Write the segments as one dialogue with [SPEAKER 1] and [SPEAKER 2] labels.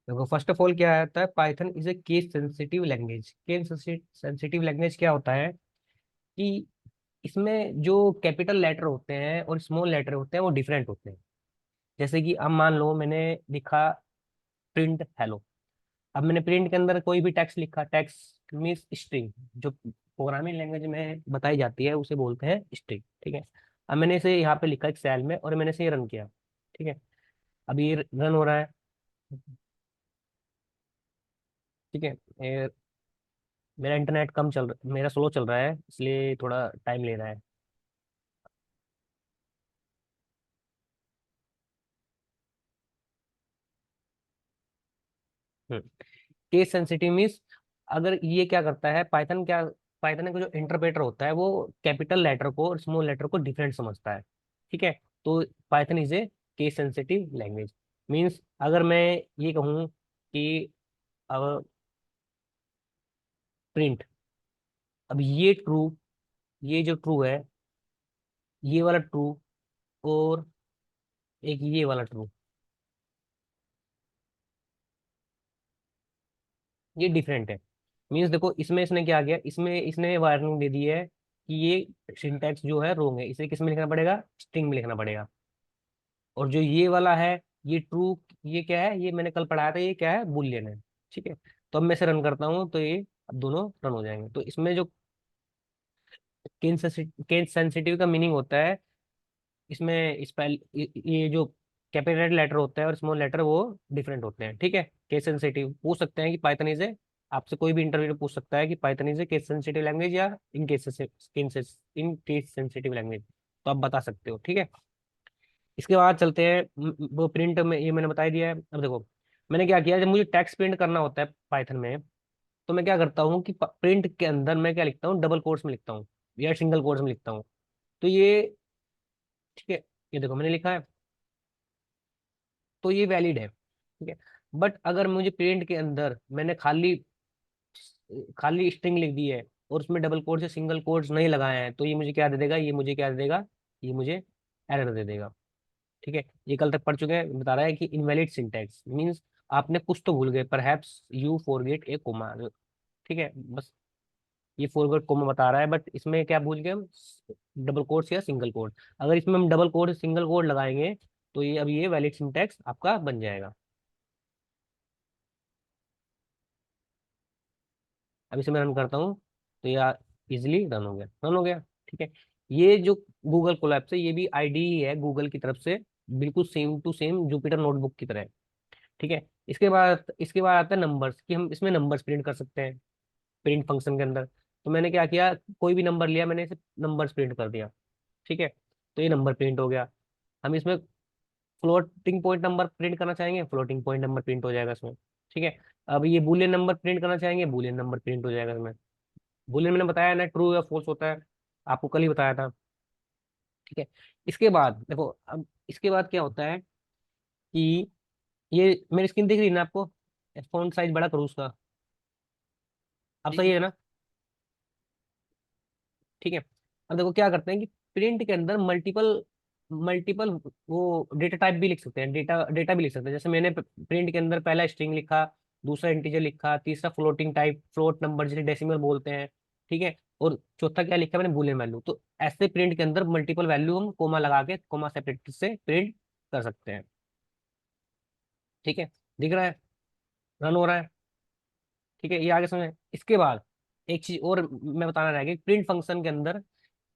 [SPEAKER 1] देखो first of all क्या आता है, Python is a case sensitive language. Case sensitive language क्या होता है कि इसमें जो कैपिटल लेटर होते हैं और स्मॉल लेटर होते हैं वो डिफरेंट होते हैं। जैसे कि अब मान लो मैंने लिखा प्रिंट हेलो। अब मैंने प्रिंट के अंदर कोई भी टेक्स्ट लिखा, टेक्स्ट मीन्स स्ट्रिंग, जो प्रोग्रामिंग लैंग्वेज में बताई जाती है उसे बोलते हैं स्ट्रिंग। ठीक है। अब मैंने इसे यहाँ पे लिखा एक सेल में और मैंने इसे रन किया। ठीक है। अब ये रन हो रहा है। ठीक है। मेरा इंटरनेट कम चल रहा, मेरा स्लो चल रहा है इसलिए थोड़ा टाइम ले रहा है। केस सेंसिटिव मीन्स, अगर ये क्या करता है पाइथन, क्या पाइथन का जो इंटरप्रेटर होता है वो कैपिटल लेटर को और स्मॉल लेटर को डिफरेंट समझता है। ठीक है। तो Python is a case sensitive language. Means अगर मैं ये कहूँ कि अब प्रिंट, अब ये ट्रू, ये जो ट्रू है, ये वाला ट्रू, और एक ये वाला ट्रू, ये डिफरेंट है। मीन्स देखो इसमें इसने क्या किया, इसमें इसने वार्निंग दे दी है कि ये सिंटैक्स जो है रोंग है, इसे किस में लिखना पड़ेगा, स्ट्रिंग में लिखना पड़ेगा। और जो ये वाला है, ये ट्रू, ये क्या है, ये मैंने कल पढ़ाया था, ये क्या है, बूलियन है। ठीक है। तो अब मैं इसे रन करता हूँ तो ये अब दोनों रन हो जाएंगे। तो इसमें जो केस सेंसिटिव का मीनिंग होता है, इसमें स्पेल, ये जो कैपिटल लेटर होता है और स्मॉल लेटर वो डिफरेंट होते हैं। ठीक है। केस सेंसिटिव पूछ सकते हैं कि पाइथन इज ए, आपसे कोई भी इंटरव्यू में पूछ सकता है कि Python is a case sensitive language या इन केस सेंसिटिव लैंग्वेज, तो आप बता सकते हो। ठीक है। इसके बाद चलते हैं वो प्रिंट में, ये मैंने बता ही दिया है। अब देखो मैंने क्या किया, जब मुझे टेक्स्ट प्रिंट करना होता है पाइथन में, तो मैं क्या करता हूँ कि प्रिंट के अंदर मैं क्या लिखता हूँ, डबल कोट्स में लिखता हूँ या सिंगल कोट्स में लिखता हूँ। तो ये, ठीक है, ये देखो मैंने लिखा है, तो ये वैलिड है। ठीक है। बट अगर मुझे प्रिंट के अंदर मैंने खाली खाली स्ट्रिंग लिख दी है और उसमें डबल कोट्स या सिंगल कोट्स नहीं लगाए हैं, तो ये मुझे क्या दे देगा, ये मुझे क्या दे देगा, ये मुझे एरर दे देगा। ठीक है। ये कल तक पढ़ चुके हैं, बता रहा है कि इनवैलिड सिंटैक्स मींस आपने कुछ तो भूल गए, perhaps you forget a comma. ठीक है। बस ये फॉरगेट कोमा बता रहा है, बट इसमें क्या भूल गए हम, डबल कोट्स या सिंगल कोट। अगर इसमें हम डबल कोट सिंगल कोट लगाएंगे तो ये अब ये वैलिड सिंटैक्स आपका बन जाएगा। अब इसे मैं रन करता हूँ तो ये इजिली रन हो गया, रन हो गया। ठीक है। ये जो गूगल कोलैप्स है, ये भी आईडी ही है गूगल की तरफ से, बिल्कुल same to same Jupyter notebook की तरह है। ठीक है। इसके बाद आता है नंबर्स, कि हम इसमें नंबर्स प्रिंट कर सकते हैं प्रिंट फंक्शन के अंदर। तो मैंने क्या किया, कोई भी नंबर लिया, मैंने इसे नंबर्स प्रिंट कर दिया। ठीक है। तो ये नंबर प्रिंट हो गया। हम इसमें फ्लोटिंग पॉइंट नंबर प्रिंट करना चाहेंगे, फ्लोटिंग पॉइंट नंबर प्रिंट हो जाएगा इसमें। ठीक है। अब ये बूलियन नंबर प्रिंट करना चाहेंगे, बूलियन नंबर प्रिंट हो जाएगा इसमें। बूलियन मैंने बताया ना, ट्रू या फॉल्स होता है, आपको कल ही बताया था। ठीक है। इसके बाद देखो, अब इसके बाद क्या होता है कि ये मेरी स्क्रीन दिख रही है ना आपको, फोन साइज बड़ा करूँ उसका, अब सही है ना। ठीक है। अब देखो क्या करते हैं कि प्रिंट के अंदर मल्टीपल मल्टीपल वो डेटा टाइप भी लिख सकते हैं, डेटा डेटा भी लिख सकते हैं। जैसे मैंने प्रिंट के अंदर पहला स्ट्रिंग लिखा, दूसरा इंटीजर लिखा, तीसरा फ्लोटिंग टाइप फ्लोट नंबर जिसे डेसिमल बोलते हैं। ठीक है। और चौथा क्या लिखा मैंने, बूलियन वैल्यू। तो ऐसे प्रिंट के अंदर मल्टीपल वैल्यू हम कोमा लगा के, कोमा सेपरेटर से प्रिंट कर सकते हैं। ठीक है। दिख रहा है, रन हो रहा है। ठीक है। ये आगे समझ। इसके बाद एक चीज और मैं बताना रह गया, प्रिंट फंक्शन के अंदर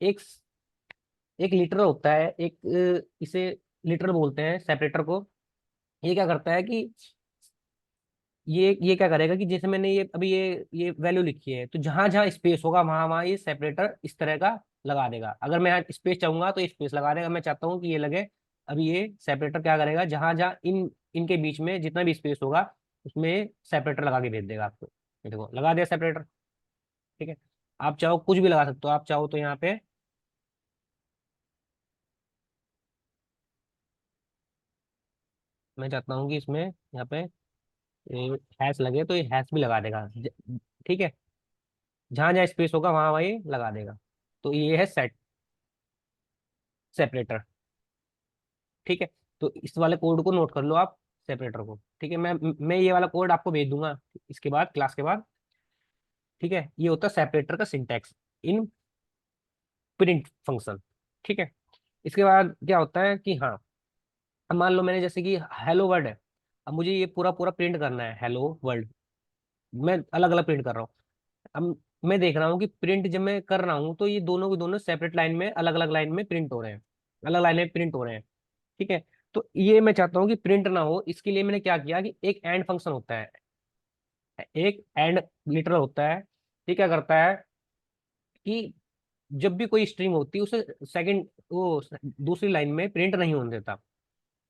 [SPEAKER 1] एक एक लीटर होता है, एक इसे लीटर बोलते हैं सेपरेटर को। ये क्या करता है कि ये क्या करेगा कि जैसे मैंने ये अभी ये वैल्यू लिखी है, तो जहां जहां स्पेस होगा वहां वहां ये सेपरेटर इस तरह का लगा देगा। अगर मैं यहाँ स्पेस चाहूंगा तो ये स्पेस लगा देगा, मैं चाहता हूँ कि ये लगे, अभी ये सेपरेटर क्या करेगा, जहां जहां इनके बीच में जितना भी स्पेस होगा उसमें सेपरेटर लगा के भेज देगा आपको। ये देखो लगा दिया सेपरेटर। ठीक है। आप चाहो कुछ भी लगा सकते हो, आप चाहो तो यहाँ पे, मैं चाहता हूँ कि इसमें यहाँ पे हैश लगे तो ये हैश भी लगा देगा। ठीक है। जहां जहां स्पेस होगा वहां वहां ये लगा देगा। तो ये है सेपरेटर। ठीक है। तो इस वाले कोड को नोट कर लो आप, सेपरेटर को। ठीक है, मैं ये वाला कोड आपको भेज दूंगा इसके बाद, क्लास के बाद। ठीक है, ये होता है सेपरेटर का सिंटैक्स इन प्रिंट फंक्शन। ठीक है, इसके बाद क्या होता है कि हाँ, अब मान लो मैंने जैसे कि हेलो वर्ड है, अब मुझे ये पूरा पूरा प्रिंट करना है हेलो वर्ल्ड, मैं अलग अलग प्रिंट कर रहा हूँ। अब मैं देख रहा हूँ कि प्रिंट जब मैं कर रहा हूँ तो ये दोनों के दोनों सेपरेट लाइन में, अलग अलग लाइन में प्रिंट हो रहे हैं, अलग लाइन में प्रिंट हो रहे हैं। ठीक है, तो ये मैं चाहता हूँ कि प्रिंट ना हो, इसके लिए मैंने क्या किया कि एक एंड फंक्शन होता है, एक एंड लिटरल होता है। ये क्या करता है कि जब भी कोई स्ट्रिंग होती है उसे सेकंड वो दूसरी लाइन में प्रिंट नहीं होने देता।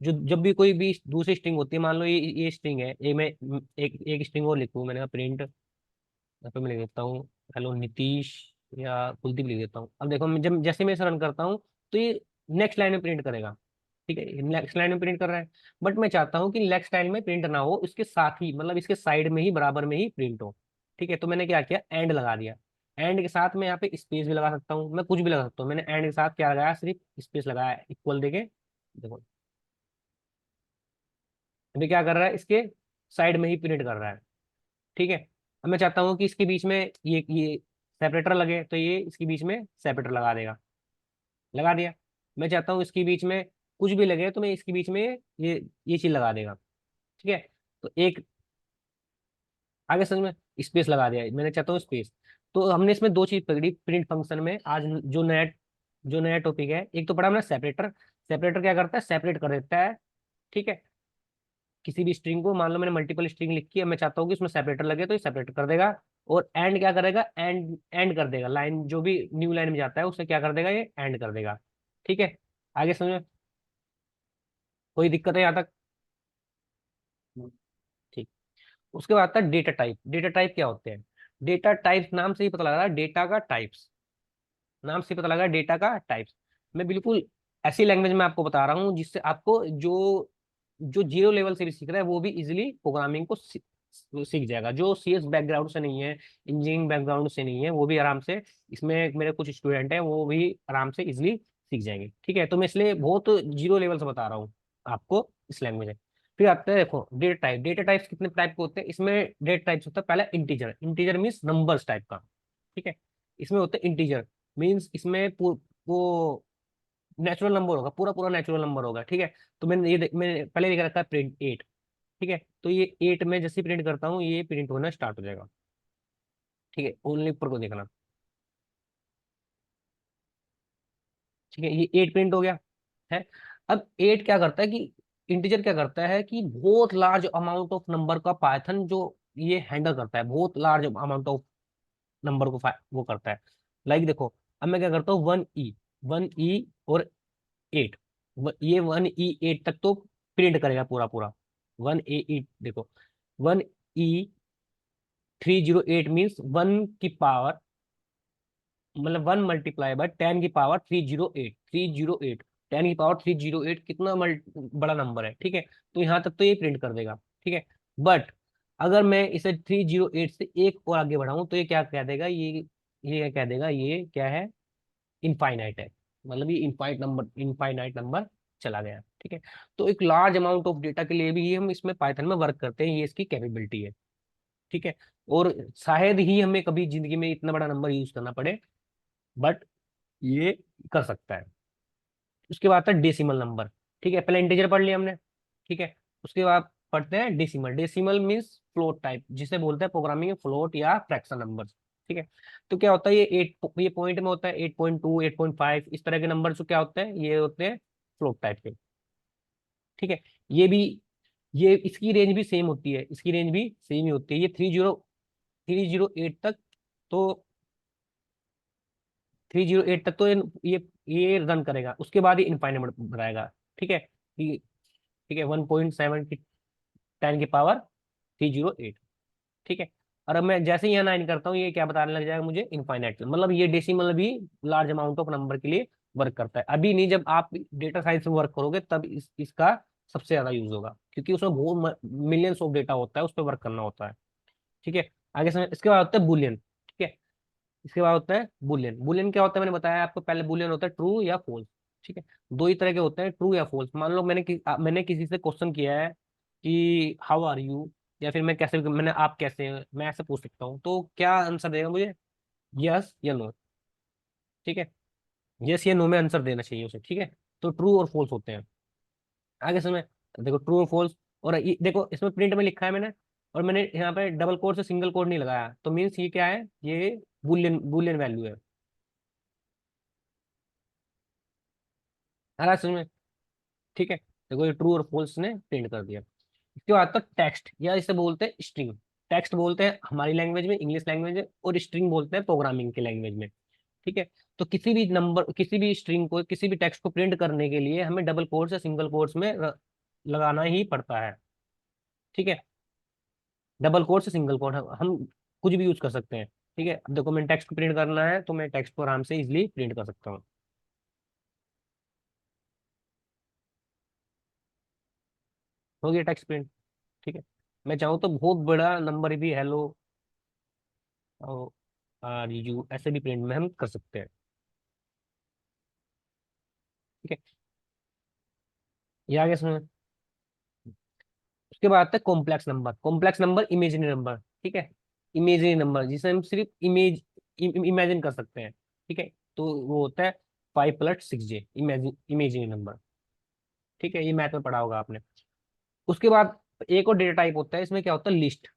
[SPEAKER 1] जो जब भी कोई भी दूसरी स्ट्रिंग होती है, मान लो ये स्ट्रिंग है, ये मैं एक एक स्ट्रिंग और लिखूँ, मैंने कहा प्रिंट, यहाँ पे मैं लिख देता हूँ हेलो नीतीश या कुलदीप लिख देता हूँ। अब देखो मैं जब जैसे मैं इसे रन करता हूँ तो ये नेक्स्ट लाइन में प्रिंट करेगा। ठीक है, नेक्स्ट लाइन में प्रिंट कर रहा है, बट मैं चाहता हूँ कि नेक्स्ट लाइन में प्रिंट ना हो, इसके साथ ही मतलब इसके साइड में ही बराबर में ही प्रिंट हो। ठीक है, तो मैंने क्या किया, एंड लगा दिया। एंड के साथ मैं यहाँ पे स्पेस भी लगा सकता हूँ, मैं कुछ भी लगा सकता हूँ। मैंने एंड के साथ क्या लगाया, सिर्फ स्पेस लगाया इक्वल देके। देखो अभी क्या कर रहा है, इसके साइड में ही प्रिंट कर रहा है। ठीक है, अब मैं चाहता हूँ कि इसके बीच में ये सेपरेटर लगे, तो ये इसके बीच में सेपरेटर लगा देगा, लगा दिया। मैं चाहता हूँ इसके बीच में कुछ भी लगे, तो मैं इसके बीच में ये चीज लगा देगा। ठीक है, तो एक आगे समझ में, स्पेस लगा दिया, मैंने चाहता हूँ स्पेस। तो हमने इसमें दो चीज पकड़ी प्रिंट फंक्शन में आज। जो नया टॉपिक है, एक तो पढ़ा हमने सेपरेटर। सेपरेटर क्या करता है, सेपरेट कर देता है। ठीक है, किसी भी स्ट्रिंग को, मान लो मैंने मल्टीपल स्ट्रिंग लिखी है, मैं चाहता हूँ कि उसमें सेपरेटर लगे, तो ये सेपरेट कर देगा। और एंड क्या करेगा, एंड एंड कर देगा, लाइन जो भी न्यू लाइन में जाता है उसे क्या कर देगा, ये एंड कर देगा। ठीक है, आगे समझ में, कोई दिक्कत है यहाँ तक? ठीक। उसके बाद आता है डेटा टाइप। डेटा टाइप क्या होते हैं? डेटा टाइप्स नाम से ही पता लग रहा है, डेटा का टाइप्स, नाम से पता लगा डेटा का टाइप्स। मैं बिल्कुल ऐसी लैंग्वेज में आपको बता रहा हूँ जिससे आपको जो जो जीरो लेवल से भी सीख रहा है वो भी इजीली प्रोग्रामिंग को सीख जाएगा। जो सीएस बैकग्राउंड से नहीं है, इंजीनियरिंग बैकग्राउंड से नहीं है, वो भी आराम से, इसमें मेरे कुछ स्टूडेंट हैं वो भी आराम से इजिली सीख जाएंगे। ठीक है, तो मैं इसलिए बहुत जीरो लेवल से बता रहा हूँ आपको इस लैंग्वेज में। फिर आते हैं, देखो डेटा टाइप। डेटा टाइप्स कितने टाइप के होते हैं इसमें? डेटा टाइप्स होता है पहला integer. Integer means numbers type का। ठीक है, इसमें होते हैं इंटीजर, मीन्स इसमें वो नेचुरल नंबर होगा, पूरा पूरा नेचुरल नंबर होगा। ठीक है, तो मैंने पहले लिख रखा है प्रिंट 8। ठीक है, तो ये 8 में जैसे प्रिंट करता हूँ ये प्रिंट होना स्टार्ट हो जाएगा। ठीक है, ओनली ऊपर को देखना। ठीक है, ये 8 प्रिंट हो गया है। अब 8 क्या करता है कि इंटीजर क्या करता है कि बहुत लार्ज अमाउंट ऑफ नंबर का पाइथन जो ये हैंडल करता है, बहुत लार्ज अमाउंट ऑफ नंबर को वो करता है। लाइक देखो, अब मैं क्या करता हूँ, 1 ई, 1 ई और 8, ये 1 ई 8 तक तो प्रिंट करेगा पूरा पूरा। 1 ए 8 देखो, 1 ई 308 मीन्स 1 की पावर, मतलब 1 × 10⁻³ 308, 10⁻³ कितना बड़ा नंबर है। ठीक है, तो यहाँ तक तो ये प्रिंट कर देगा। ठीक है, बट अगर मैं इसे 308 से एक और आगे बढ़ाऊं तो ये क्या कह देगा, ये क्या कह देगा, ये क्या है, इनफाइनाइट है। मतलब ये इनफाइनाइट नंबर चला गया। ठीक है, तो एक लार्ज अमाउंट ऑफ डेटा के लिए भी हम इसमें पाइथन में वर्क करते हैं, ये इसकी कैपेबिलिटी है। ठीक है, और शायद ही हमें कभी जिंदगी में इतना बड़ा नंबर यूज करना पड़े, बट ये कर सकता है। उसके बाद आता है डेसिमल नंबर। ठीक है, पहले इंटीजर पढ़ लिया हमने। ठीक है, उसके बाद पढ़ते हैं decimal. Decimal means float type, जिसे बोलते हैं प्रोग्रामिंग में फ्लोट या फ्रैक्शन नंबर। ठीक है, तो क्या होता है, ये पॉइंट में होता है, 8.2 8.5 इस तरह के नंबर जो क्या होते हैं, ये होते हैं फ्लोट टाइप के। ठीक है, ये भी, ये इसकी रेंज भी सेम होती है, इसकी रेंज भी सेम ही होती है। ये 308 तक तो 308 तक तो ये रन करेगा, उसके बाद ही इनफाइनाइट बनाएगा। ठीक है, ठीक है, 1.7 की 10⁻³ ठीक है, और अब मैं जैसे ही यहाँ 9 करता हूँ ये क्या बताने लग जाएगा मुझे, इनफाइनाइट। मतलब ये डेसिमल भी लार्ज अमाउंट ऑफ नंबर के लिए वर्क करता है। अभी नहीं, जब आप डेटा साइंस में वर्क करोगे तब इसका सबसे ज्यादा यूज होगा, क्योंकि उसमें बहुत मिलियंस ऑफ डेटा होता है, उस पर वर्क करना होता है। ठीक है, आगे समय इसके बाद होता है बुलियन। ठीक है, इसके बाद होता है बुलियन। बुलियन क्या होता है, मैंने बताया आपको पहले, बुलियन होता है ट्रू या फॉल्स। ठीक है, दो ही तरह के होते हैं, ट्रू या फॉल्स। मान लो मैंने किसी से क्वेश्चन किया है कि हाउ आर यू, या फिर मैंने आप कैसे हैं, मैं ऐसे पूछ सकता हूँ। तो क्या आंसर देगा मुझे? यस या नो। ठीक है, यस या नो में आंसर देना चाहिए उसे। ठीक है, तो ट्रू और फॉल्स होते हैं। आगे समय देखो, ट्रू और फॉल्स। और ये देखो, इसमें प्रिंट में लिखा है मैंने, और मैंने यहाँ पे डबल कोड से सिंगल कोड नहीं लगाया, तो मीन्स ये क्या है, ये बुलियन बुलियन वैल्यू है। आ रहा है समझ में? ठीक है, देखो ये ट्रू और फॉल्स ने प्रिंट कर दिया। इसके बाद तो टेक्स्ट, या इसे बोलते हैं स्ट्रिंग। टेक्स्ट बोलते हैं हमारी लैंग्वेज में, इंग्लिश लैंग्वेज में, और स्ट्रिंग बोलते हैं प्रोग्रामिंग की लैंग्वेज में। ठीक है, तो किसी भी स्ट्रिंग को, किसी भी टेक्स्ट को प्रिंट करने के लिए हमें डबल कोट्स या सिंगल कोट्स में लगाना ही पड़ता है। ठीक है, डबल कोट से सिंगल कोट हम कुछ भी यूज कर सकते हैं। ठीक है, अब देखो, मैं टेक्स्ट को प्रिंट करना है तो मैं टेक्स्ट को आराम से इजिली प्रिंट कर सकता हूँ। हो गया टेक्स्ट प्रिंट। ठीक है, मैं चाहूँ तो बहुत बड़ा नंबर भी, हेलो आर यू, ऐसे भी प्रिंट में हम कर सकते हैं। ठीक है, ये आ गया समझ में? उसके बाद आता है complex number. Complex number imaginary number. ठीक है, इमेजिनरी नंबर जिसे हम सिर्फ इमेजिन कर सकते हैं। ठीक है, तो वो होता है 5+6J, इमेजिनरी नंबर। ठीक है, ये मैथ में पढ़ा होगा आपने। उसके बाद एक और डेटा टाइप होता है, इसमें क्या होता है, लिस्ट।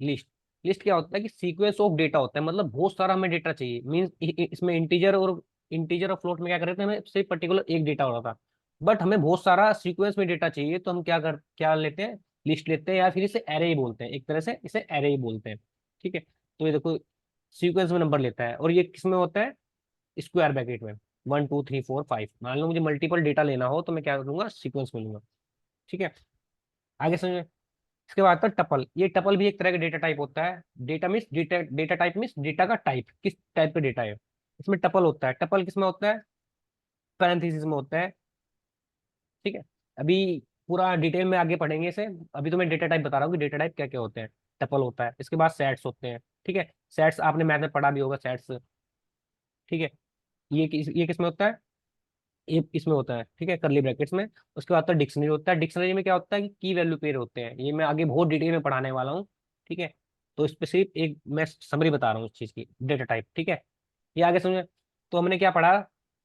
[SPEAKER 1] लिस्ट लिस्ट क्या होता है कि सीक्वेंस ऑफ डेटा होता है, मतलब बहुत सारा हमें डेटा चाहिए। मीन्स इसमें इंटीजर और फ्लोट में क्या कर रहे थे, हमें सिर्फ पर्टिकुलर एक डेटा हो रहा था, बट हमें बहुत सारा सीक्वेंस में डेटा चाहिए, तो हम क्या लेते हैं, लिस्ट लेते हैं, या फिर इसे एरे ही बोलते हैं, एक तरह से इसे एरे ही बोलते हैं। ठीक है, तो ये देखो, सीक्वेंस में नंबर लेता है, और ये किस में होता है, स्क्वायर ब्रैकेट में, 1 2 3 4 5। मान लो मुझे मल्टीपल डेटा लेना हो तो मैं क्या करूंगा, सीक्वेंस में लूंगा। ठीक है, आगे समझ। इसके बाद आता है टपल। ये टपल भी एक तरह का डेटा टाइप होता है। डेटा टाइप मीन्स डेटा का टाइप, किस टाइप का डेटा है। इसमें टपल होता है। टपल किसमें होता है, पैरेंथेसिस में होता है। ठीक है, अभी पूरा डिटेल में आगे पढ़ेंगे इसे। अभी तो मैं डेटा टाइप बता रहा हूँ कि डेटा टाइप क्या क्या होते हैं। टपल होता है, इसके बाद सेट्स होते हैं। ठीक है, सेट्स आपने मैथ में पढ़ा भी होगा, सेट्स। ठीक है, ये किसमें होता है, ये इसमें होता है। ठीक है, करली ब्रैकेट्स में। उसके बाद तो डिक्शनरी होता है। डिक्शनरी में क्या होता है कि की वैल्यू पेयर होते हैं। ये मैं आगे बहुत डिटेल में पढ़ाने वाला हूँ। ठीक है, तो इस पे सिर्फ एक मैं समरी बता रहा हूँ उस चीज की, डेटा टाइप। ठीक है, ये आगे समझे। तो हमने क्या पढ़ा,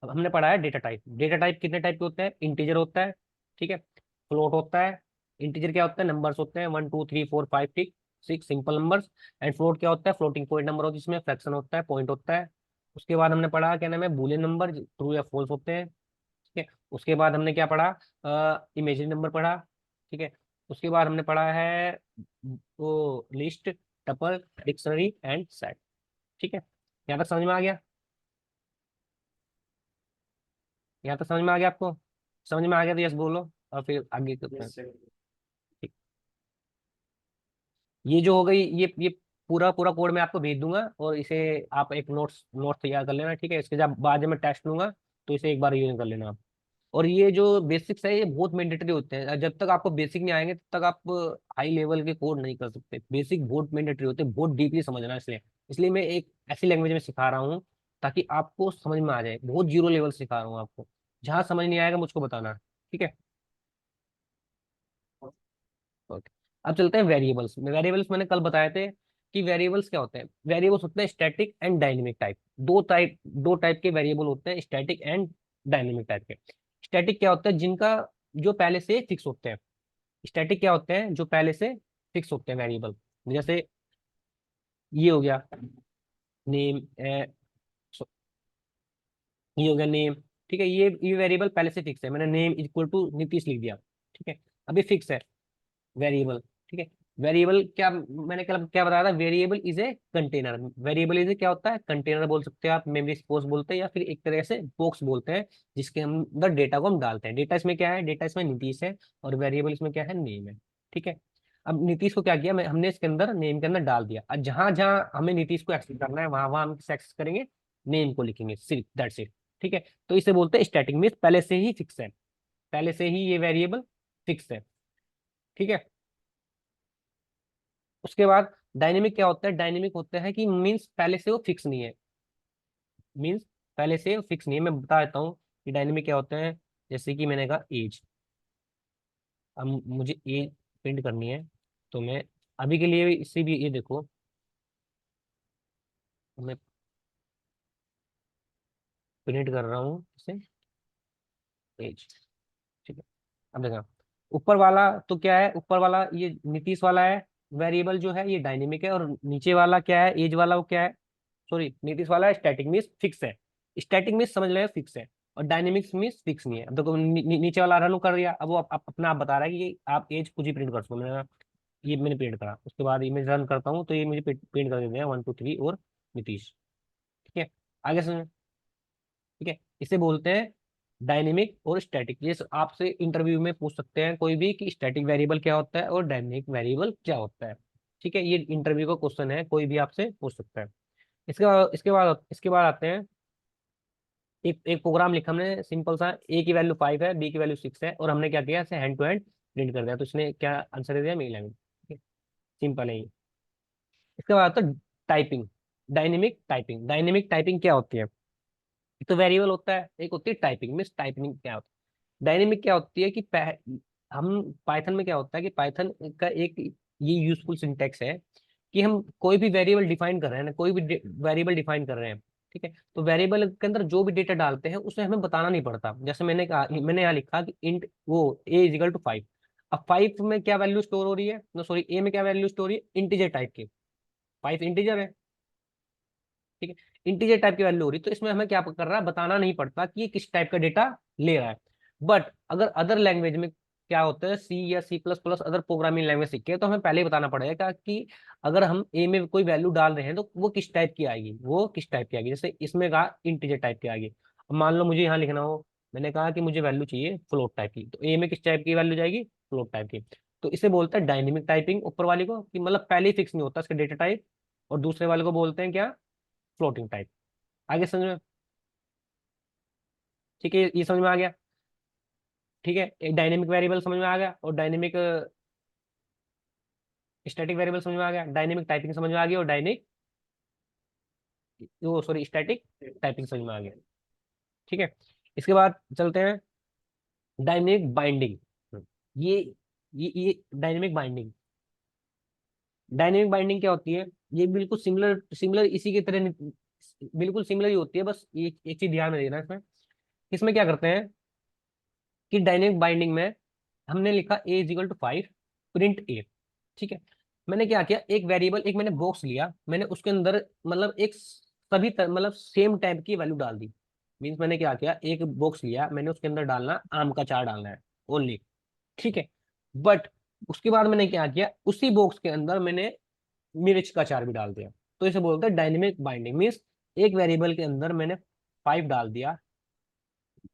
[SPEAKER 1] अब हमने पढ़ा है डेटा टाइप। डेटा टाइप कितने टाइप के होते हैं, इंटीजर होता है। ठीक है, फ्लोट होता है। इंटीजर क्या होता है, नंबर्स होते हैं 1 2 3 4 5 6 सिंपल नंबर्स। एंड फ्लोट क्या होता है, फ्लोटिंग पॉइंट नंबर होता है, जिसमें फ्रैक्शन होता है, पॉइंट होता है। उसके बाद हमने पढ़ा क्या नाम है, बूलियन नंबर, ट्रू या फॉल्स होते हैं। ठीक है, उसके बाद हमने क्या पढ़ा, इमेजिनरी नंबर पढ़ा। ठीक है, उसके बाद हमने पढ़ा है वो list, tuple, dictionary and set. ठीक है, यहाँ तक समझ में आ गया? यहाँ तक समझ में आ गया आपको? समझ में आ गया तो यस बोलो, और फिर आगे करते हैं। ठीक, ये जो हो गई, ये पूरा पूरा कोड मैं आपको भेज दूंगा, और इसे आप एक नोट्स तैयार कर लेना। ठीक है, इसके जब बाद में टेस्ट लूंगा, तो इसे एक बार रिवीजन कर लेना आप। और ये जो बेसिक्स है, ये बहुत मैंडेटरी होते हैं। जब तक आपको बेसिक नहीं आएंगे तब तक आप हाई लेवल के कोड नहीं कर सकते। बेसिक बहुत मैंडेटरी होते हैं, बहुत डीपली समझना है। इसलिए इसलिए मैं एक ऐसी लैंग्वेज में सिखा रहा हूँ ताकि आपको समझ में आ जाए। बहुत जीरो लेवल सिखा रहा हूँ आपको। जहाँ समझ नहीं आएगा मुझको बताना। ठीक है, ओके। अब चलते हैं वेरिएबल्स में। वेरिएबल्स मैंने कल बताए थे कि वेरिएबल्स क्या होते हैं। वेरिएबल्स होते हैं स्टैटिक एंड डायनेमिक टाइप। दो टाइप के वेरिएबल होते हैं, स्टैटिक एंड डायनेमिक टाइप के। स्टैटिक क्या होता है, जिनका जो पहले से फिक्स होते हैं। स्टैटिक क्या होते हैं, जो पहले से फिक्स होते हैं वेरिएबल। जैसे ये हो गया नेम, ये हो गया नेम। ठीक है, ये वेरिएबल पहले से फिक्स है। मैंने नेम इक्वल टू नीतीश लिख दिया। ठीक है, अभी फिक्स है वेरिएबल। ठीक है, वेरिएबल क्या, मैंने क्या क्या बताया था, variable is a container. Variable is a क्या होता है, कंटेनर बोल सकते हैं आप, मेमोरी स्पेस बोलते हैं, या फिर एक तरह से बॉक्स बोलते हैं, जिसके हम अंदर डेटा को हम डालते हैं। डेटा इसमें क्या है, डेटा इसमें नीतीश है, और वेरिएबल इसमें क्या है, नेम है। ठीक है, अब नीतीश को क्या किया, हमने इसके अंदर नेम के अंदर डाल दिया। अब जहां जहां हमें नीतीश को एक्सेस करना है, वहां वहां हम एक्सेस करेंगे, नेम को लिखेंगे, सिर्फ दैट्स इट। ठीक है, तो इसे बोलते हैं स्टैटिक, मीन्स पहले से ही फिक्स है। पहले से ही ये वेरिएबल फिक्स है। ठीक है, उसके बाद डायनेमिक क्या होता है, डायनेमिक होता है कि मीन्स पहले से वो फिक्स नहीं है। मीन्स पहले से वो फिक्स नहीं है। मैं बता देता हूँ कि डायनेमिक क्या होते हैं। जैसे कि मैंने कहा एज, अब मुझे एज प्रिंट करनी है, तो मैं अभी के लिए इसी भी ये देखो, मैं प्रिंट कर रहा हूँ इसे पेज। ठीक है, अब देखा ऊपर वाला तो क्या है, ऊपर वाला ये नीतीश वाला है, वेरिएबल जो है ये डायनेमिक है, और नीचे वाला क्या है, एज वाला वो क्या है, सॉरी नीतीश वाला स्टैटिक मीन्स फिक्स है। स्टैटिक मीन्स समझ लें फिक्स है, और डायनेमिक्स मीन्स फिक्स नहीं है। अब देखो नीचे वाला रन कर दिया, अब वो अपना आप बता रहा है कि आप एज कुछ ही प्रिंट कर सको। ये मैंने प्रिंट करा, उसके बाद ये मैं रन करता हूँ तो ये मुझे प्रिंट कर देते हैं 1 2 3 और नीतीश। ठीक है, आगे समझ। ठीक है, इसे बोलते हैं डायनेमिक और स्टैटिक। ये आपसे इंटरव्यू में पूछ सकते हैं कोई भी कि स्टैटिक वेरिएबल क्या होता है और डायनेमिक वेरिएबल क्या होता है। ठीक है, ये इंटरव्यू का क्वेश्चन है, कोई भी आपसे पूछ सकता है। इसके बाद आते हैं, एक एक प्रोग्राम लिखा हमने सिंपल सा, ए की वैल्यू 5 है, बी की वैल्यू 6 है, और हमने क्या किया इसे हैंड टू हैंड प्रिंट कर दिया, तो इसने क्या आंसर दे दिया, मे 11। सिंपल है ये। इसके बाद आता है typing, dynamic typing. Dynamic typing क्या होती है, एक तो वेरिएबल होता है, एक होती है टाइपिंग। मीन्स टाइपिंग क्या होता है, डायनेमिक क्या होती है कि हम पाइथन में क्या होता है कि पाइथन का एक ये यूजफुल सिंटेक्स है कि हम कोई भी वेरिएबल डिफाइन कर रहे हैं ना, कोई भी वेरिएबल डिफाइन कर रहे हैं, ठीक है, तो वेरिएबल के अंदर जो भी डेटा डालते हैं उसे हमें बताना नहीं पड़ता। जैसे मैंने कहा, मैंने यहाँ लिखा कि इंट वो a = 5। अब 5 में क्या वैल्यू स्टोर हो रही है, नो सॉरी, ए में क्या वैल्यू स्टोर हो रही है, इंटीजर टाइप की। 5 इंटीजर है, ठीक है, इंटीजर टाइप की वैल्यू हो रही है, तो इसमें हमें क्या कर रहा है, बताना नहीं पड़ता कि ये किस टाइप का डेटा ले रहा है। बट अगर अदर लैंग्वेज में क्या होता है, सी या C++ अदर प्रोग्रामिंग लैंग्वेज सीखे तो हमें पहले ही बताना पड़ेगा कि अगर हम ए में कोई वैल्यू डाल रहे हैं तो वो किस टाइप की आएगी, वो किस टाइप की आएगी। जैसे इसमें कहा इंटीजर टाइप की आएगी, अब मान लो मुझे यहाँ लिखना हो, मैंने कहा कि मुझे वैल्यू चाहिए फ्लोट टाइप की, तो ए में किस टाइप की वैल्यू जाएगी, फ्लोट टाइप की। तो इसे बोलते हैं डायनेमिक टाइपिंग, ऊपर वाली को, कि मतलब पहले ही फिक्स नहीं होता इसका डेटा टाइप, और दूसरे वाले को बोलते हैं क्या, फ्लोटिंग टाइप। आगे समझ में, ठीक है, ये समझ में आ गया। ठीक है, एक डायनेमिक वेरिएबल समझ में आ गया, और डायनेमिक स्टैटिक वेरिएबल समझ में आ गया, डायनेमिक टाइपिंग समझ में आ गई, और डायनेमिक वो सॉरी स्टैटिक टाइपिंग समझ में आ गया। ठीक है, इसके बाद चलते हैं डायनेमिक बाइंडिंग। ये ये डायनेमिक बाइंडिंग, डायनेमिक बाइंडिंग क्या होती है, ये बिल्कुल सिमिलर सिमिलर इसी की तरह बिल्कुल सिमिलर ही होती है, बस एक चीज ध्यान में देना इसमें। इसमें क्या करते हैं कि डायनेमिक बाइंडिंग में हमने लिखा a = 5, प्रिंट ए। ठीक है, मैंने क्या किया, एक वेरिएबल, एक मैंने बॉक्स लिया, मैंने उसके अंदर मतलब एक मतलब सेम टाइप की वैल्यू डाल दी। मीन्स मैंने क्या किया, एक बॉक्स लिया, मैंने उसके अंदर डालना आम का चार डालना है ओनली। ठीक है, बट उसके बाद मैंने क्या किया, उसी बॉक्स के अंदर मैंने मिर्च का चार भी डाल दिया। तो इसे बोलते हैं डायनेमिक बाइंडिंग। मीन्स एक वेरिएबल के अंदर मैंने 5 डाल दिया,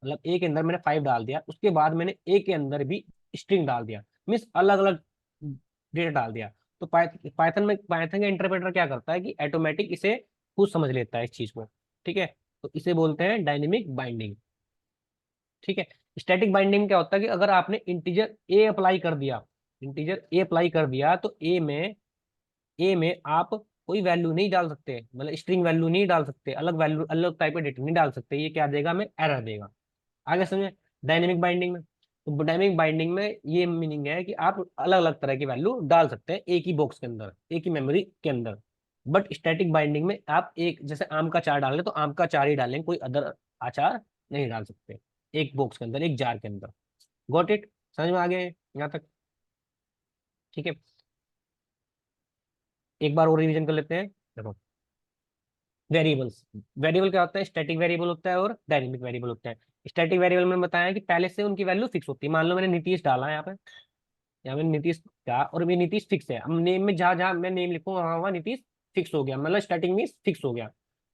[SPEAKER 1] मतलब ए के अंदर मैंने 5 डाल दिया, उसके बाद मैंने ए के अंदर भी स्ट्रिंग डाल दिया, मीन्स अलग अलग डेटा डाल दिया। तो पाइथन में, पाइथन का इंटरप्रेटर क्या करता है कि ऑटोमेटिक इसे खुद समझ लेता है इस चीज को। ठीक है, तो इसे बोलते हैं डायनेमिक बाइंडिंग। ठीक है, स्टैटिक बाइंडिंग क्या होता है कि अगर आपने इंटीजर ए अप्लाई कर दिया, इंटीजर ए अप्लाई कर दिया, तो ए में आप कोई वैल्यू नहीं डाल सकते, मतलब स्ट्रिंग वैल्यू नहीं डाल सकते, अलग वैल्यू अलग टाइप का डेटा नहीं डाल सकते। ये क्या देगा, हमें एरर देगा। आगे समझे, डायनेमिक बाइंडिंग में, तो डायनेमिक बाइंडिंग में ये मीनिंग है कि आप अलग अलग तरह की वैल्यू डाल सकते हैं एक ही बॉक्स के अंदर, एक ही मेमोरी के अंदर। बट स्टैटिक बाइंडिंग में आप एक, जैसे आम का चार डाल रहे तो आम का चार ही डालेंगे, कोई अदर आचार नहीं डाल सकते एक बॉक्स के अंदर, एक जार के अंदर। गॉट इट, समझ में आ गया यहाँ तक। ठीक है, एक बार और रिवीजन कर लेते हैं। देखो, वेरिएबल्स, वेरिएबल क्या होता है, स्टैटिक वेरिएबल होता है और डायनेमिक वेरिएबल होता है। स्टैटिक वेरिएबल में बताया कि पहले से उनकी वैल्यू फिक्स होती है। मान लो मैंने नीतीश डाला है यहाँ पे, यहाँ पे नीतीश का, और ये नीतीश फिक्स है। अब नेम में जहां जहां मैं नेम लिखूंगा वहां वहां नीतीश फिक्स हो गया, मतलब स्टार्टिंग में फिक्स हो गया।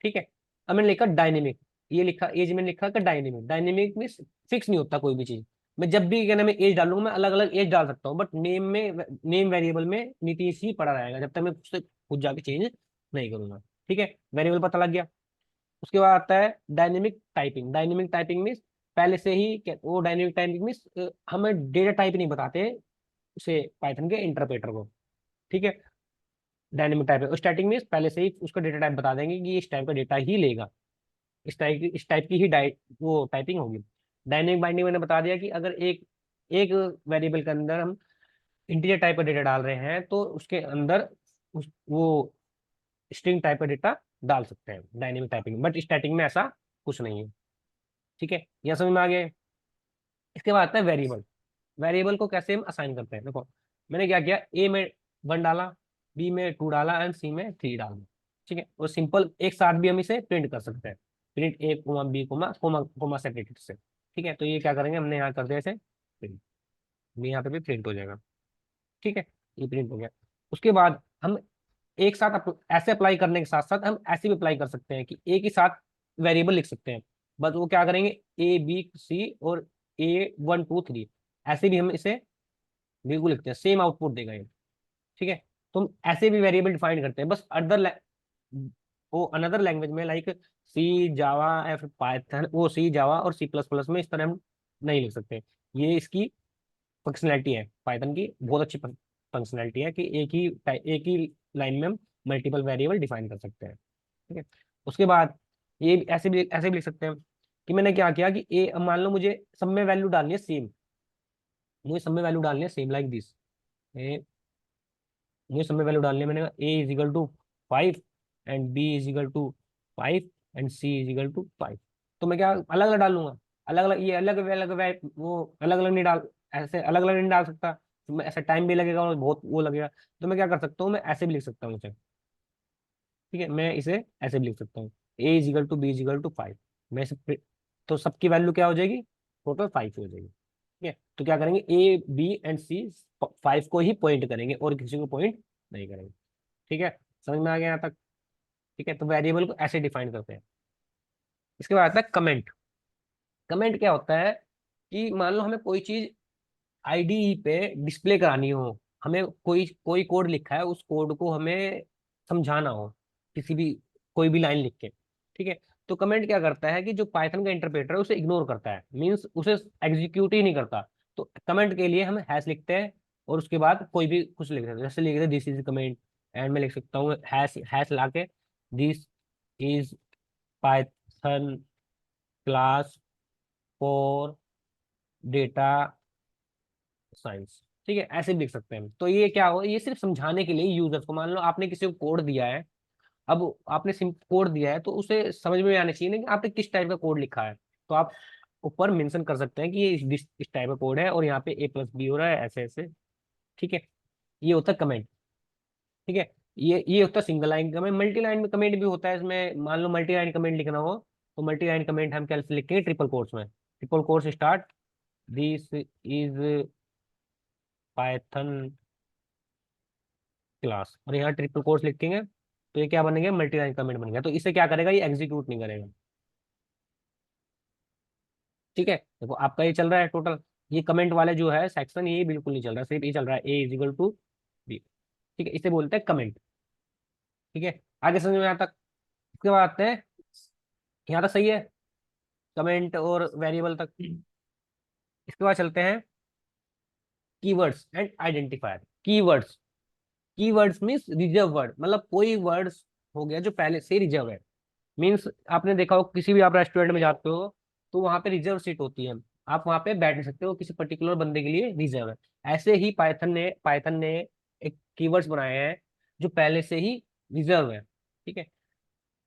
[SPEAKER 1] ठीक है, अब मैंने लिखा डायनेमिक, ये लिखा एज में लिखा कि डायनेमिक, डायनेमिक में फिक्स नहीं होता कोई भी चीज। मैं जब भी क्या नाम है एज डालूंगा, मैं अलग अलग एज डाल सकता हूँ, बट नेम में, नेम वेरिएबल में नीतीश ही पड़ा रहेगा जब तक मैं उससे खुद जाके चेंज नहीं करूंगा। ठीक है, वेरिएबल पता लग गया। उसके बाद आता है डायनेमिक टाइपिंग। डायनेमिक टाइपिंग में पहले से ही वो डायनेमिक टाइपिंग में हमें डेटा टाइप नहीं बताते उसे, पाइथन के इंटरप्रेटर को। ठीक है, डायनेमिक टाइप है, स्टैटिक में पहले से ही उसका डेटा टाइप बता देंगे कि ये इस टाइप का डेटा ही लेगा, इस टाइप की ही वो टाइपिंग होगी। डायनेमिक बाइंडिंग मैंने बता दिया कि अगर एक एक वेरिएबल के अंदर हम इंटीजर टाइप का डेटा डाल रहे हैं तो उसके अंदर वो स्ट्रिंग टाइप का डेटा डाल सकते हैं डायनेमिक टाइपिंग, बट स्टैटिक में ऐसा कुछ नहीं है। ठीक है, यह समझ में आ गया। इसके बाद आता है वेरिएबल। वेरिएबल को कैसे हम असाइन करते हैं, देखो मैंने क्या किया, ए में 1 डाला, बी में 2 डाला एंड सी में 3 डाल दिया। ठीक है, और सिंपल एक साथ भी हम इसे प्रिंट कर सकते हैं, print a comma b comma comma comma separated से। ठीक है, तो ये क्या करेंगे, हमने यहाँ कर दिया इसे प्रिंट, यहाँ पे भी प्रिंट हो जाएगा। ठीक है, ये प्रिंट हो गया। उसके बाद हम एक साथ ऐसे अप्लाई करने के साथ साथ हम ऐसे भी अप्लाई कर सकते हैं कि एक ही साथ वेरिएबल लिख सकते हैं, बस वो क्या करेंगे, ए बी सी और A 1 2 3, ऐसे भी हम इसे बिल्कुल लिखते हैं, सेम आउटपुट देगा ये। ठीक है, तो हम ऐसे भी वेरिएबल डिफाइन करते हैं, बस अदर वो अनदर लैंग्वेज में लाइक सी जावा या फिर पाइथन, वो सी जावा और C++ में इस तरह हम नहीं लिख सकते। ये इसकी फंक्शनैलिटी है, पाइथन की बहुत अच्छी फंक्शनैलिटी है कि एक ही लाइन में हम मल्टीपल वेरिएबल डिफाइन कर सकते हैं। ठीक है, उसके बाद ये ऐसे भी लिख सकते हैं कि मैंने क्या किया कि ए, मान लो मुझे सब में वैल्यू डालनी है सेम, मुझे सब में वैल्यू डालनी है सेम लाइक दिस, मुझे सब में वैल्यू डालनी है, मैंने कहा A = 5 and B = 5 and C = 5। तो मैं क्या अलग अलग डालूंगा, अलग अलग, ये अलग अलग वो अलग अलग नहीं डाल, ऐसे अलग अलग नहीं डाल सकता, तो मैं ऐसा टाइम भी लगेगा और बहुत वो लगेगा। तो मैं क्या कर सकता हूँ, मैं ऐसे भी लिख सकता हूँ इसे। ठीक है, मैं इसे ऐसे भी लिख सकता हूँ, A = B = 5। मैं इसे तो सबकी वैल्यू क्या हो जाएगी, टोटल 5 हो जाएगी। ठीक है, तो क्या करेंगे, A B एंड C 5 को ही पॉइंट करेंगे और किसी को पॉइंट नहीं करेंगे। ठीक है, समझ में आ गया यहाँ तक। ठीक है, तो वेरिएबल को ऐसे डिफाइन करते हैं। इसके बाद आता है कमेंट। कमेंट क्या होता है कि मान लो हमें कोई चीज आईडीई पे डिस्प्ले करानी हो, हमें कोई कोई कोड लिखा है, उस कोड को हमें समझाना हो, किसी भी कोई भी लाइन लिख के। ठीक है, तो कमेंट क्या करता है कि जो पाइथन का इंटरप्रेटर है उसे इग्नोर करता है, मीन्स उसे एग्जीक्यूट ही नहीं करता। तो कमेंट के लिए हम हैश लिखते हैं और उसके बाद कोई भी कुछ लिख सकते हैं, जैसे लिख रहे दिस इज कमेंट, एंड मैं लिख सकता हूँ हैश हैश ला के, this is Python class for data science. ठीक है, ऐसे भी लिख सकते हैं। तो ये क्या हो, ये सिर्फ समझाने के लिए यूजर्स को, मान लो आपने किसी को कोड दिया है, अब आपने सिम कोड दिया है तो उसे समझ में आना चाहिए ना कि आपने किस टाइप का कोड लिखा है। तो आप ऊपर मेंशन कर सकते हैं कि ये इस टाइप का कोड है और यहाँ पे A + B हो रहा है ऐसे ऐसे। ठीक है, ये होता है कमेंट। ठीक है, ये होता है single line comment. Multi line में कमेंट भी होता है, इसमें मान लो मल्टी लाइन कमेंट लिखना हो तो मल्टी लाइन कमेंट हम कैसे लिखेंगे, ट्रिपल कोट्स में, triple quotes start, this is Python class, और यहाँ ट्रिपल कोट्स लिखेंगे तो ये क्या बनेंगे, मल्टी लाइन कमेंट बन गया। तो इसे क्या करेगा, ये एग्जीक्यूट नहीं करेगा। ठीक है, देखो आपका ये चल रहा है टोटल, ये कमेंट वाले जो है सेक्शन, ये बिल्कुल नहीं चल रहा, सिर्फ ये चल रहा है A = B। ठीक है, इसे बोलते हैं कमेंट। ठीक है, आगे समझ में आता। इसके बाद आते हैं, यहाँ तक सही है, कमेंट और वेरिएबल तक। इसके बाद चलते हैं keywords and identifier. Keywords, keywords means reserve word, मतलब कोई वर्ड्स हो गया जो पहले से रिजर्व है। मीन्स आपने देखा हो किसी भी आप रेस्टोरेंट में जाते हो तो वहां पे रिजर्व सीट होती है, आप वहां पे बैठ नहीं सकते हो, किसी पर्टिकुलर बंदे के लिए रिजर्व है। ऐसे ही पाइथन ने एक कीवर्ड्स बनाए हैं जो पहले से ही रिजर्व है। ठीक है,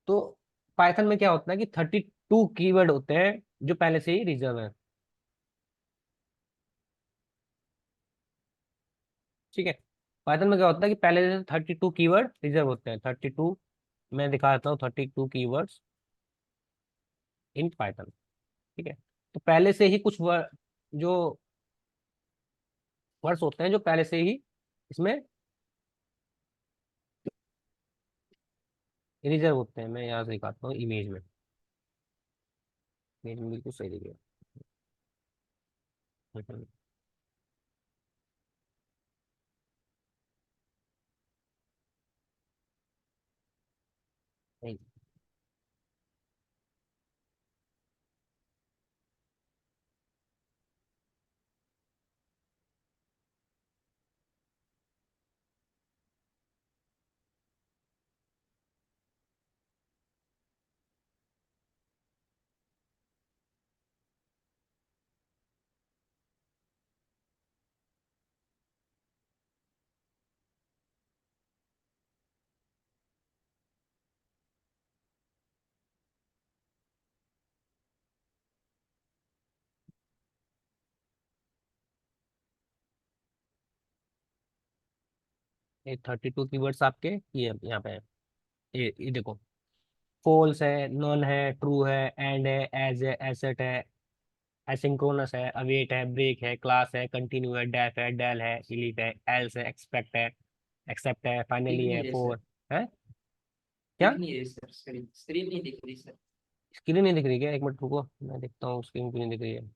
[SPEAKER 1] तो पाइथन में क्या होता है कि 32 कीवर्ड होते हैं जो पहले से ही रिजर्व है। ठीक है, पाइथन में क्या होता है कि पहले से 32 कीवर्ड रिजर्व होते हैं, 32, मैं दिखा देता हूँ 32 कीवर्ड्स इन पाइथन। ठीक है, तो पहले से ही कुछ वर्ड, जो वर्ड्स होते हैं जो पहले से ही इसमें रिजर्व होते हैं। मैं यहाँ से दिखाता हूँ इमेज में, इमेज में बिल्कुल सही दिखेगा। हम्म, नहीं, ये 32 कीवर्ड्स आपके ये यहाँ पे है। ये देखो, फॉल्स है, नॉन है, ट्रू है, एंड है, एज है, एसेट है, एसिंक्रोनस है, अवेट है, ब्रेक है, क्लास है, कंटिन्यू है, डेफ है, डेल है, इलीट है, एल्स है, एक्सपेक्ट है, एक्सेप्ट है,
[SPEAKER 2] दिख
[SPEAKER 1] फाइनली
[SPEAKER 2] नहीं
[SPEAKER 1] है,
[SPEAKER 2] रहे सर।
[SPEAKER 1] फोर है। क्या
[SPEAKER 2] दिख नहीं रही सर, स्क्रीन स्क्रीन नहीं दिख रही सर।
[SPEAKER 1] स्क्रीन नहीं दिख रही क्या? एक मिनट रुको, मैं देखता हूँ स्क्रीन क्यों नहीं दिख रही है।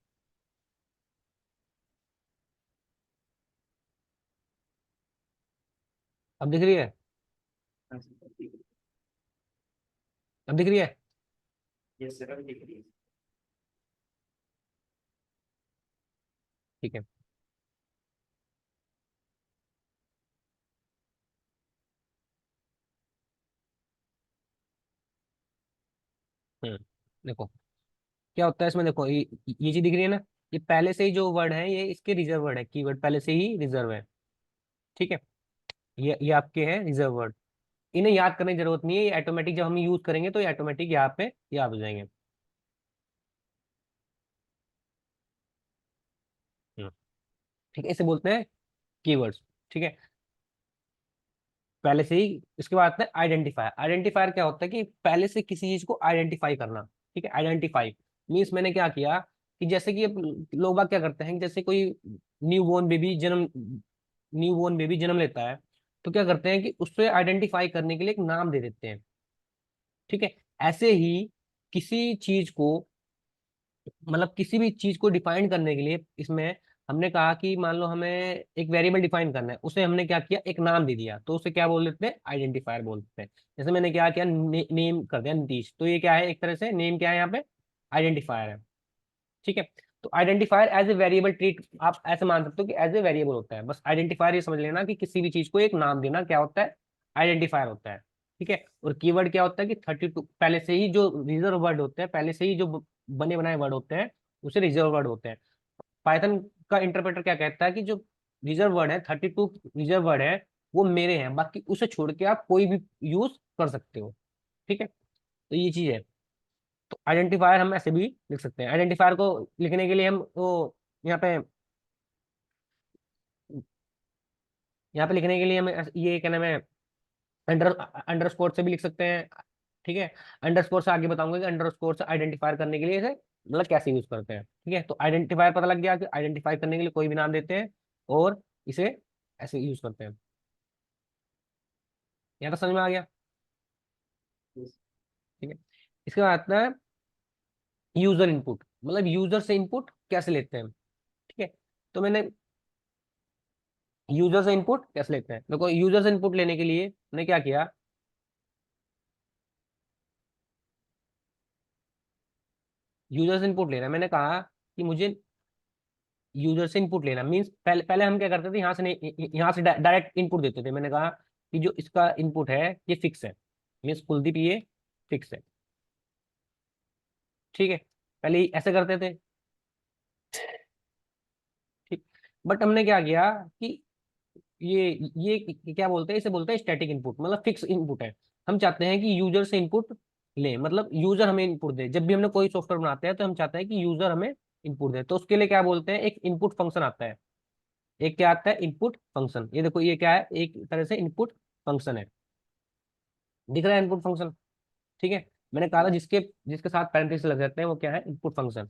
[SPEAKER 1] अब दिख रही है?
[SPEAKER 2] हाँ सर, दिख रही
[SPEAKER 1] अब दिख रही है?
[SPEAKER 2] है। यस सर, अभी दिख रही है।
[SPEAKER 1] ठीक है। हम्म देखो क्या होता है इसमें, देखो ये चीज दिख रही है ना, ये पहले से ही जो वर्ड है ये इसके रिजर्व वर्ड है, कीवर्ड पहले से ही रिजर्व है। ठीक है, ये आपके हैं रिजर्व वर्ड। इन्हें याद करने की जरूरत नहीं है, ये ऑटोमेटिक जब हम यूज करेंगे तो ये ऑटोमेटिक यहाँ पे याद हो जाएंगे। हम्म, ठीक है, इसे बोलते हैं कीवर्ड्स। ठीक है, पहले से ही। इसके बाद आता है आइडेंटिफायर। आइडेंटिफायर क्या होता है कि पहले से किसी चीज को आइडेंटिफाई करना। ठीक है, आइडेंटिफाई मीन्स मैंने क्या किया कि जैसे कि अब लोग बाग क्या करते हैं कि जैसे कोई न्यू बोर्न बेबी जन्म लेता है, तो क्या करते हैं कि उससे आइडेंटिफाई करने के लिए एक नाम दे देते हैं। ठीक है, ऐसे ही किसी चीज को, मतलब किसी भी चीज को डिफाइन करने के लिए इसमें हमने कहा कि मान लो हमें एक वेरिएबल डिफाइन करना है, उसे हमने क्या किया, एक नाम दे दिया, तो उसे क्या बोल देते हैं, आइडेंटिफायर बोलते हैं। जैसे मैंने क्या किया, नेम कर दिया नीतीश, तो ये क्या है, एक तरह से नेम क्या है यहाँ पे, आइडेंटिफायर है। ठीक है, तो identifier as a variable treat आप ऐसे मान सकते हो कि एज ए वेरिएबल होता है। बस आइडेंटिफायर ये समझ लेना कि किसी भी चीज को एक नाम देना क्या होता है, आइडेंटिफायर होता है। ठीक है, और कीवर्ड क्या होता है कि 32 पहले से ही जो रिजर्व वर्ड होते हैं, पहले से ही जो बने बनाए वर्ड होते हैं, उसे रिजर्व वर्ड होते हैं। पाइथन का इंटरप्रेटर क्या कहता है कि जो रिजर्व वर्ड है, 32 रिजर्व वर्ड है, वो मेरे हैं, बाकी उसे छोड़ के आप कोई भी यूज कर सकते हो। ठीक है, तो ये चीज है। तो आइडेंटिफायर हम ऐसे भी लिख सकते हैं। आइडेंटिफायर को लिखने के लिए हम वो यहाँ पे यहाँ पे लिखने के लिए हम ये क्या नाम है, अंडरस्कोर से भी लिख सकते हैं। ठीक है, अंडरस्कोर से आगे बताऊंगा कि अंडरस्कोर से आइडेंटिफायर करने के लिए इसे मतलब कैसे यूज करते हैं। ठीक है, तो आइडेंटिफायर पता लग गया कि आइडेंटिफाई करने के लिए कोई भी नाम देते हैं और इसे ऐसे यूज करते हैं। यहाँ तो समझ में आ गया। ठीक है, इसके बाद आता है यूजर इनपुट, मतलब यूजर से इनपुट कैसे लेते हैं। ठीक है, तो मैंने यूजर से इनपुट कैसे लेते हैं, देखो यूजर से इनपुट लेने के लिए मैंने क्या किया, यूजर से इनपुट लेना है। मैंने कहा कि मुझे यूजर से इनपुट लेना मीन्स पहले पहले हम क्या करते थे, यहाँ से नहीं, यहाँ से डायरेक्ट इनपुट देते थे। मैंने कहा कि जो इसका इनपुट है ये फिक्स है, मीन्स कुलदीप ये फिक्स है। ठीक है, पहले ऐसे करते थे। ठीक, बट हमने क्या किया कि ये क्या बोलते हैं, इसे बोलते हैं स्टैटिक इनपुट, मतलब फिक्स इनपुट है। हम चाहते हैं कि यूजर से इनपुट ले, मतलब यूजर हमें इनपुट दे। जब भी हमने कोई सॉफ्टवेयर बनाते हैं तो हम चाहते हैं कि यूजर हमें इनपुट दे, तो उसके लिए क्या बोलते हैं, एक इनपुट फंक्शन आता है। एक क्या आता है, इनपुट फंक्शन। ये देखो ये क्या है, एक तरह से इनपुट फंक्शन है। दिख रहा है इनपुट फंक्शन। ठीक है, मैंने कहा था जिसके जिसके साथ पैरेंथेसिस लग जाते हैं वो क्या है, इनपुट फंक्शन।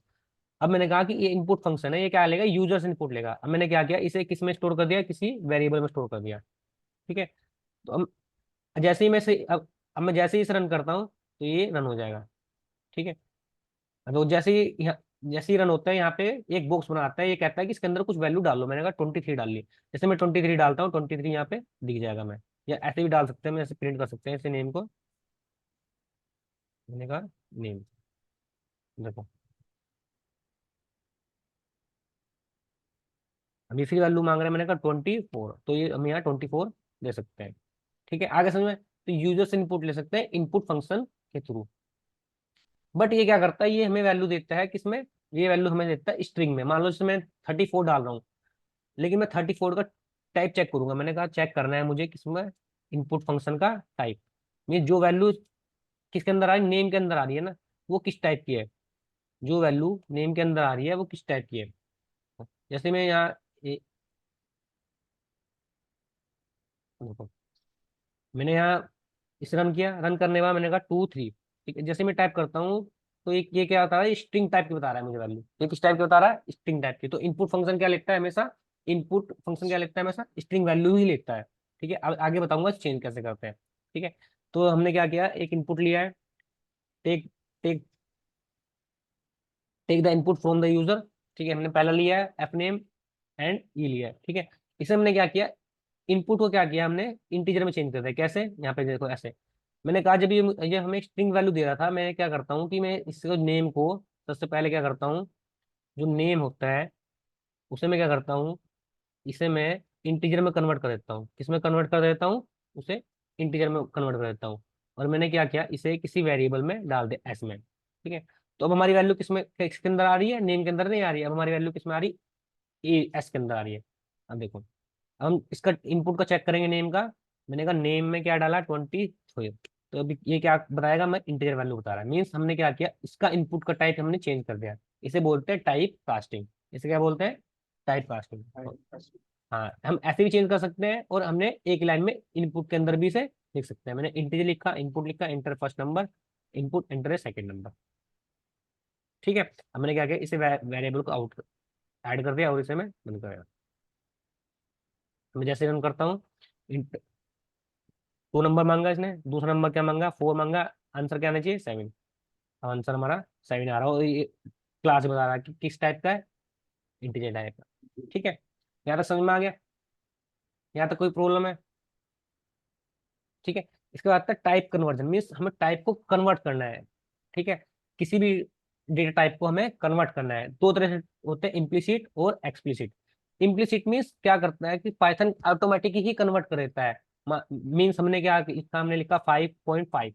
[SPEAKER 1] अब मैंने कहा कि ये इनपुट फंक्शन है, ये क्या लेगा, यूजर से इनपुट लेगा। अब मैंने क्या किया, इसे किस में स्टोर कर दिया, किसी वेरिएबल में स्टोर कर दिया। ठीक है, तो जैसे ही मैं से अब मैं जैसे ही इसे रन करता हूँ तो ये रन हो जाएगा। ठीक है, तो जैसे ही रन होता है यहाँ पे एक बॉक्स बनाता है, ये कहता है कि इसके अंदर कुछ वैल्यू डाल लो। मैंने कहा 23 डाल ली। जैसे मैं 23 डालता हूँ, 23 यहाँ पे दिख जाएगा। मैं या ऐसे भी डाल सकते हैं, मैं ऐसे प्रिंट कर सकते हैं इसे नेम को। मैंने कहा नेम, देखो अभी फिर वैल्यू मांग रहे हैं, मैंने कहा 24, तो ये हम यहाँ 24 दे सकते हैं। ठीक है, आगे समझ में, तो यूजर से इनपुट ले सकते हैं इनपुट फंक्शन के थ्रू। बट ये क्या करता है, ये हमें वैल्यू देता है किसमें, ये वैल्यू हमें देता है स्ट्रिंग में। मान लो जैसे मैं 34 डाल रहा हूँ, लेकिन मैं 34 का टाइप चेक करूंगा। मैंने कहा चेक करना है मुझे किसमें, इनपुट फंक्शन का टाइप। ये जो वैल्यू किसके अंदर आ रही, नेम के अंदर आ रही है ना, वो किस टाइप की है, जो वैल्यू नेम के अंदर आ रही है वो किस टाइप की है। जैसे मैं यहाँ देखो मैंने यहाँ इसे रन किया, रन करने के बाद मैंने कहा 2 3। ठीक है, जैसे मैं टाइप करता हूँ तो ये क्या बता रहा है, स्ट्रिंग टाइप की बता रहा है मुझे वैल्यू। ये किस टाइप की बता रहा है, स्ट्रिंग टाइप की। तो इनपुट फंक्शन क्या लिखता है हमेशा, इनपुट फंक्शन क्या लिखता है हमेशा, स्ट्रिंग वैल्यू ही लिखता है। ठीक है, अब आगे बताऊंगा चेंज कैसे करते हैं। ठीक है, तो हमने क्या किया, एक इनपुट लिया है, take take take the input from the user. ठीक है, हमने पहला लिया है एफ नेम एंड ई लिया है। ठीक है, इसे हमने क्या किया, इनपुट को क्या किया हमने इंटीजर में चेंज कर दिया। कैसे, यहाँ पे देखो ऐसे, मैंने कहा जब ये हमें स्ट्रिंग वैल्यू दे रहा था, मैं क्या करता हूँ कि मैं इसको नेम को सबसे पहले क्या करता हूँ, जो नेम होता है उसे मैं क्या करता हूँ, इसे मैं इंटीजर में कन्वर्ट कर देता हूँ। किसमें कन्वर्ट कर देता हूँ, उसे इंटीजर में कन्वर्ट कर देता हूँ। और मैंने क्या किया, इसे किसी वेरिएबल में डाल दे एस में। ठीक है, तो अब हमारी वैल्यू किसके अंदर आ रही है, नेम के अंदर नहीं आ रही है, अब हमारी वैल्यू किसमें आ रही है, ए एस के अंदर आ रही है। अब देखो, अब हम इसका इनपुट का चेक करेंगे नेम का। मैंने कहा नेम में क्या डाला, 23। तो अभी ये क्या बताएगा, मैं इंटीजर वैल्यू बता रहा है, मीन्स हमने क्या किया, इसका इनपुट का टाइप हमने चेंज कर दिया। इसे बोलते हैं टाइप कास्टिंग। इसे क्या बोलते हैं, टाइप कास्टिंग। हाँ, हम ऐसे भी चेंज कर सकते हैं, और हमने एक लाइन में इनपुट के अंदर भी इसे लिख सकते हैं। मैंने इंटीजर लिखा, इनपुट लिखा, enter first number, input enter second number. ठीक है, अब मैंने क्या किया, इसे वेरिएबल को आउट ऐड कर दिया, और इसे मैं बंद कर दिया। मैं जैसे रन करता हूँ, 2 नंबर मांगा इसने, दूसरा नंबर क्या मांगा, 4 मांगा, आंसर क्या आना चाहिए, 7। अब आंसर हमारा 7 आ रहा है, और ये क्लास बता रहा है कि किस टाइप का है, इंटीजर टाइप का। ठीक है, यहाँ तक समझ में आ गया, यहाँ तक कोई प्रॉब्लम है। ठीक है, इसके बाद टाइप कन्वर्जन, मीन्स हमें टाइप को कन्वर्ट करना है। ठीक है, किसी भी डेटा टाइप को हमें कन्वर्ट करना है। दो तरह से होते हैं, इम्प्लिसिट और एक्सप्लिसिट। इम्प्लिसिट मीन्स क्या करता है कि पाइथन ऑटोमेटिक ही कन्वर्ट कर देता है। मीन्स हमने क्या इसका हमने लिखा 5.5,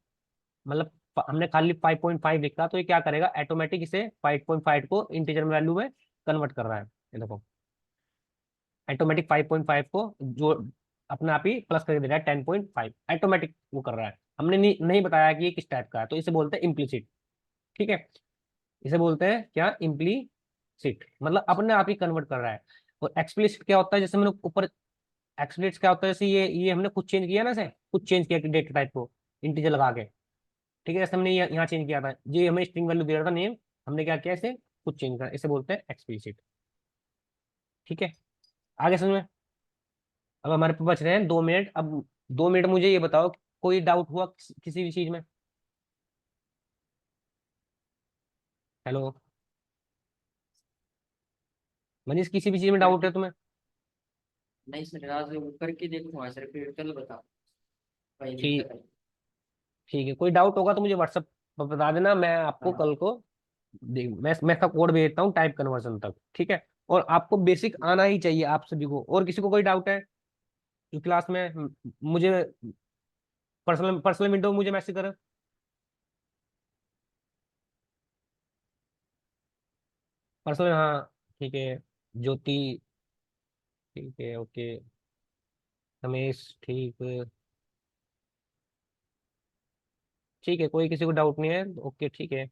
[SPEAKER 1] मतलब हमने खाली 5.5 लिखा, तो ये क्या करेगा, ऑटोमेटिक इसे 5.5 को इंटीजर वैल्यू में कन्वर्ट कर रहा है। ये देखो, ऑटोमेटिक 5.5 को जो अपने आप ही प्लस करके दे रहा है 10.5, ऑटोमेटिक वो कर रहा है। हमने नहीं बताया कि ये किस टाइप का है, तो इसे बोलते हैं इम्प्लिसिट। ठीक है, इसे बोलते हैं क्या, इम्प्लीसिट, मतलब अपने आप ही कन्वर्ट कर रहा है। और एक्सप्लिसिट क्या होता है, जैसे मैंने ऊपर, एक्सप्लिसिट क्या होता है, जैसे ये हमने खुद चेंज किया ना, से खुद चेंज किया डेटा टाइप को इंटीजर लगा के। ठीक है, जैसे हमने यहाँ चेंज किया था, ये हमें स्ट्रिंग वैल्यू दे रहा था नेम, हमने क्या किया, इसे खुद चेंज करा, इसे बोलते हैं एक्सप्लिसिट। ठीक है, आगे समझ में। अब हमारे पास बच रहे हैं 2 मिनट। अब 2 मिनट मुझे ये बताओ, कोई डाउट हुआ किसी भी चीज में। हेलो मनीष, किसी भी चीज में डाउट है तुम्हें।
[SPEAKER 2] नहीं सर, आज वो करके देखूंगा सर, फिर कल बताओ भाई,
[SPEAKER 1] ठीक,
[SPEAKER 2] दिक्कत है।
[SPEAKER 1] ठीक है, कोई डाउट होगा तो मुझे व्हाट्सएप पर बता देना, मैं आपको
[SPEAKER 2] हाँ।
[SPEAKER 1] कल को मैं इसका कोड भेजता हूँ टाइप कन्वर्जन तक। ठीक है, और आपको बेसिक आना ही चाहिए आप सभी को। और किसी को कोई डाउट है जो क्लास में, मुझे पर्सनल पर्सनल विंडो में मुझे मैसेज करें। पर्सनल, हाँ, ठीक है, ज्योति, ठीक है, ओके, रमेश, ठीक है, ठीक है, कोई किसी को डाउट नहीं है, ओके, ठीक है।